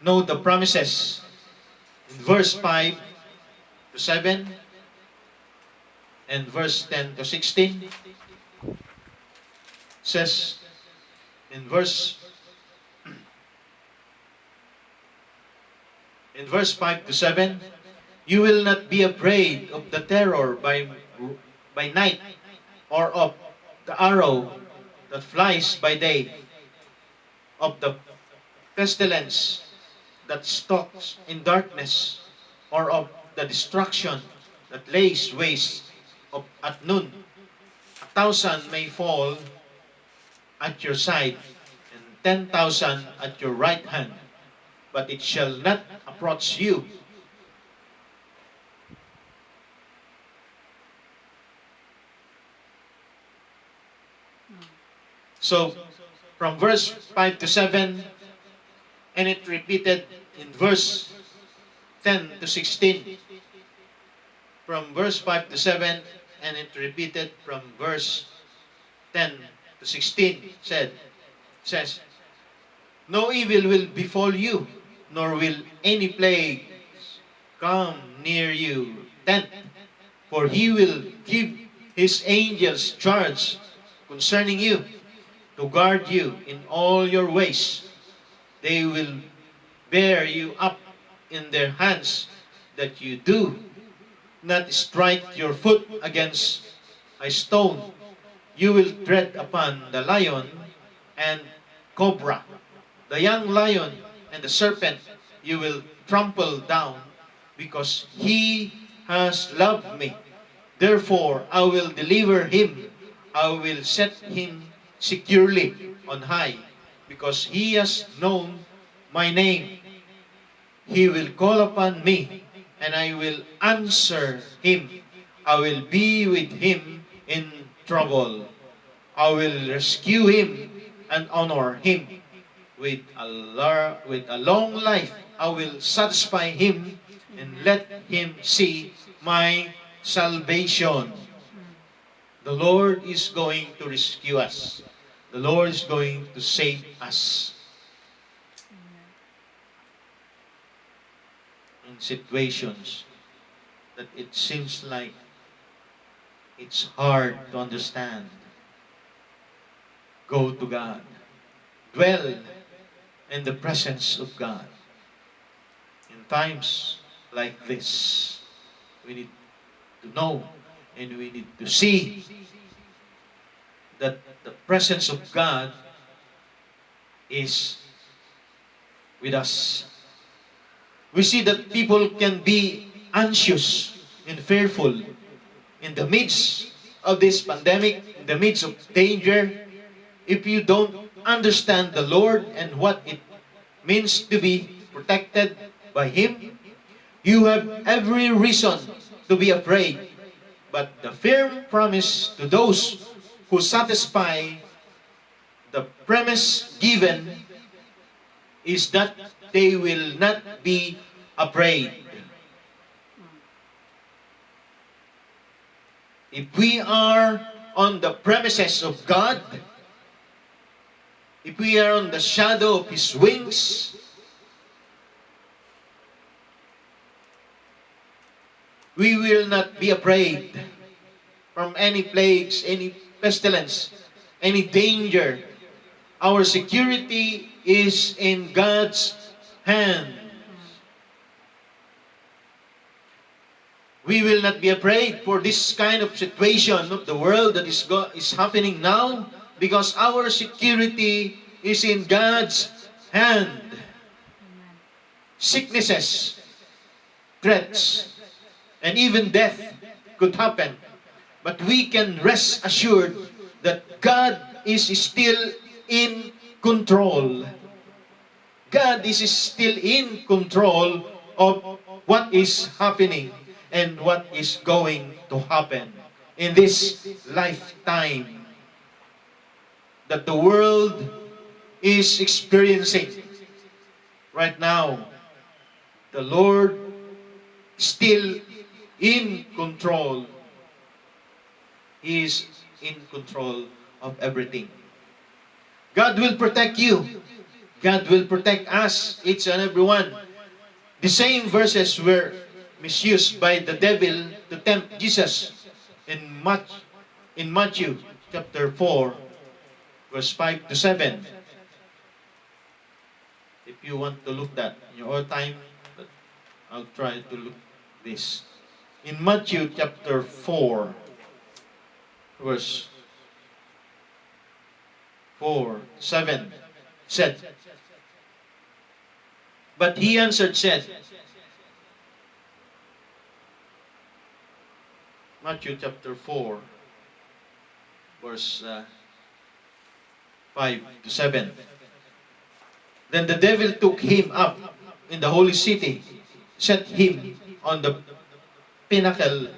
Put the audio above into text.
know the promises. In verse 5 to 7 and verse 10 to 16 says, in verse 5 to 7, you will not be afraid of the terror by night, or of the arrow that flies by day, of the pestilence that stalks in darkness, or of the destruction that lays waste at noon. 1,000 may fall at your side, and 10,000 at your right hand, but it shall not approach you. So, from verse 5 to 7, and it repeated in verse 10 to 16. From verse 5 to 7, and it repeated from verse 10 to 16, says, no evil will befall you, nor will any plague come near you tent, for he will give his angels charge concerning you, to guard you in all your ways. They will bear you up in their hands, that you do not strike your foot against a stone. You will tread upon the lion and cobra, the young lion and the serpent you will trample down, because he has loved me. Therefore I will deliver him. I will set him securely on high, because he has known my name. He will call upon me, and I will answer him. I will be with him in trouble. I will rescue him and honor him. With a long life, I will satisfy him and let him see my salvation. The Lord is going to rescue us. The Lord is going to save us in situations that it seems like it's hard to understand. Go to God. Dwell in the presence of God. In times like this, we need to know and we need to see that the presence of God is with us. We see that people can be anxious and fearful in the midst of this pandemic, in the midst of danger. If you don't understand the Lord and what it means to be protected by Him, you have every reason to be afraid. But the firm promise to those who satisfy the premise given is that they will not be afraid. If we are on the premises of God, if we are on the shadow of His wings, we will not be afraid from any plagues, any pestilence, any danger. Our security is in God's hand. We will not be afraid for this kind of situation of the world that is happening now, because our security is in God's hand. Sicknesses, threats, and even death could happen. But we can rest assured that God is still in control. God is still in control of what is happening and what is going to happen in this lifetime that the world is experiencing right now. The Lord still in control. He is in control of everything. God will protect you. God will protect us, each and every one. The same verses were misused by the devil to tempt Jesus in Matthew chapter 4, verse 5 to 7. If you want to look that in your time, but I'll try to look this. In Matthew chapter 4, verse 4, 7, said, but he answered, said, Matthew chapter 4, verse 5 to 7. Then the devil took him up in the holy city, set him on the pinnacle